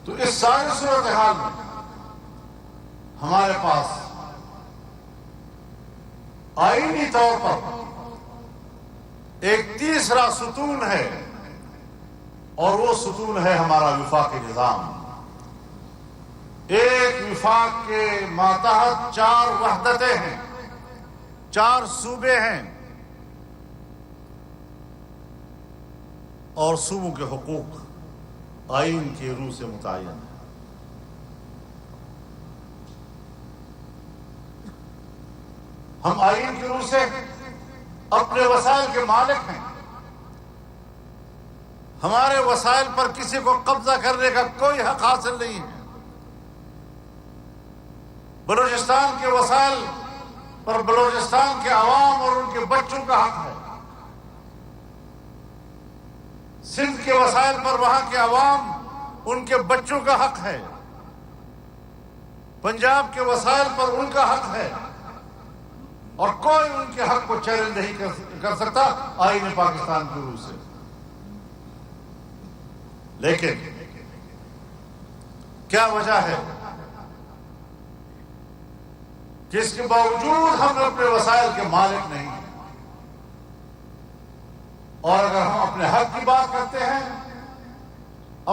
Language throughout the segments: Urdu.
تو اس ساری صورتحال میں ہمارے پاس آئینی طور پر ایک تیسرا ستون ہے، اور وہ ستون ہے ہمارا وفاقی نظام۔ ایک وفاق کے ماتحت 4 وحدتیں ہیں، 4 صوبے ہیں، اور صوبوں کے حقوق آئین کی روح سے متعین ہیں۔ ہم آئین کی روح سے اپنے وسائل کے مالک ہیں، ہمارے وسائل پر کسی کو قبضہ کرنے کا کوئی حق حاصل نہیں ہے۔ بلوچستان کے وسائل پر بلوچستان کے عوام اور ان کے بچوں کا حق ہے، سندھ کے وسائل پر وہاں کے عوام ان کے بچوں کا حق ہے، پنجاب کے وسائل پر ان کا حق ہے، اور کوئی ان کے حق کو چیلنج نہیں کر سکتا آئین پاکستان کی روح سے۔ لیکن کیا وجہ ہے کہ اس کے باوجود ہم اپنے وسائل کے مالک نہیں ہیں؟ اور اگر ہم اپنے حق کی بات کرتے ہیں،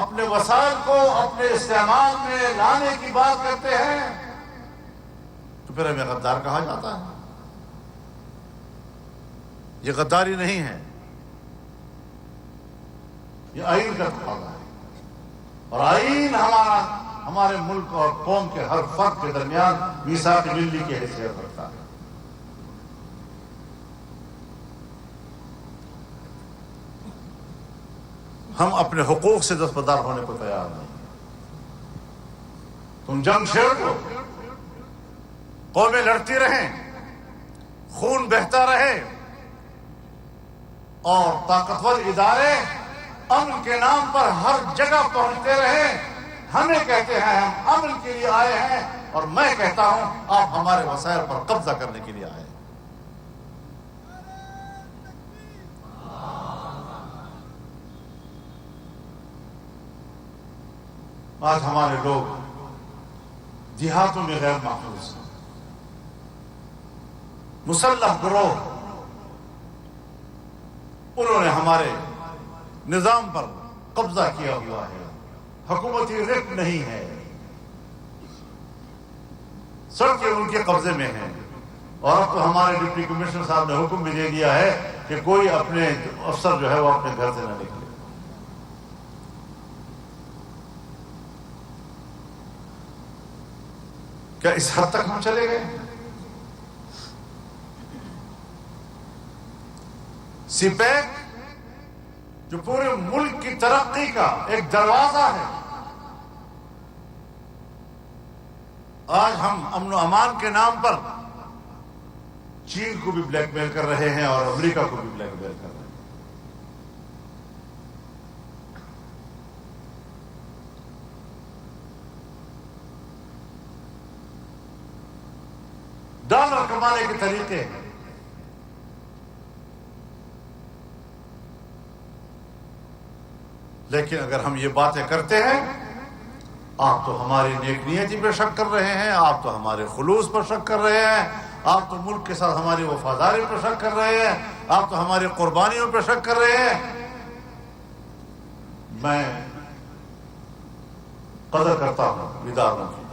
اپنے وسائل کو اپنے استعمال میں لانے کی بات کرتے ہیں، تو پھر ہمیں غدار کہا جاتا ہے۔ یہ غداری نہیں ہے، یہ آئین کا تقاضا ہے، اور آئین ہمارے ملک اور قوم کے ہر فرد کے درمیان میثاق ملی کی حیثیت رکھتا ہے۔ ہم اپنے حقوق سے دستبردار ہونے کو تیار نہیں۔ تم جنگ چھیڑ دو، قومیں لڑتی رہیں، خون بہتا رہے، اور طاقتور ادارے امن کے نام پر ہر جگہ پہنچتے رہے، ہمیں کہتے ہیں ہم امن کے لیے آئے ہیں، اور میں کہتا ہوں آپ ہمارے وسائل پر قبضہ کرنے کے لیے آئے ہیں۔ آج ہمارے لوگ دیہاتوں میں غیر محفوظ ہیں، مسلح گروہ انہوں نے ہمارے نظام پر قبضہ کیا ہوا ہے، حکومتی رق نہیں ہے، سڑکیں ان کے قبضے میں ہیں، اور اب تو ہمارے ڈپٹی کمشنر صاحب نے حکم بھی دے دیا ہے کہ کوئی اپنے افسر جو ہے وہ اپنے گھر سے نہ نکلے۔ کیا اس حد تک ہم چلے گئے؟ سی پیک جو پورے ملک کی ترقی کا ایک دروازہ ہے، آج ہم امن و امان کے نام پر چین کو بھی بلیک میل کر رہے ہیں اور امریکہ کو بھی بلیک میل کر رہے ہیں۔ ڈالر کمانے کے طریقے ہیں، لیکن اگر ہم یہ باتیں کرتے ہیں، آپ تو ہماری نیک نیتی پر شک کر رہے ہیں، آپ تو ہمارے خلوص پر شک کر رہے ہیں، آپ تو ملک کے ساتھ ہماری وفاداری پر شک کر رہے ہیں، آپ تو ہماری قربانیوں پر شک کر رہے ہیں۔ میں قدر کرتا ہوں اداروں کی،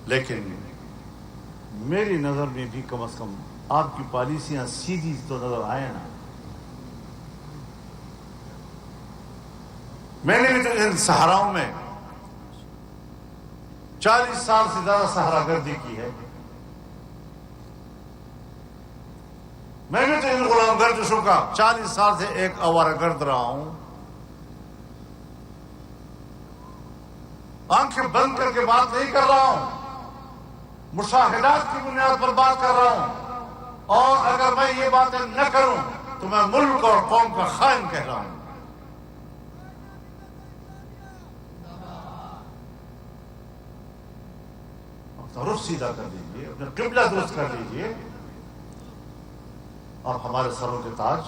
لیکن میری نظر میں بھی کم از کم آپ کی پالیسیاں سیدھی تو نظر آئے نا۔ میں نے بھی تو ان صحراؤں میں 40 سال سے زیادہ صحرا گردی کی ہے، میں بھی تو ان غلام گردشوں کا 40 سال سے ایک آوارہ گرد رہا ہوں، آنکھیں بند کر کے بات نہیں کر رہا ہوں، مشاہدات کی بنیاد پر بات کر رہا ہوں، اور اگر میں یہ باتیں نہ کروں تو میں ملک اور قوم کا خائن کہہ رہا ہوں۔ رخ سیدھا کر لیجیے، اپنے قبلہ درست کر لیجیے، آپ ہمارے سروں کے تاج۔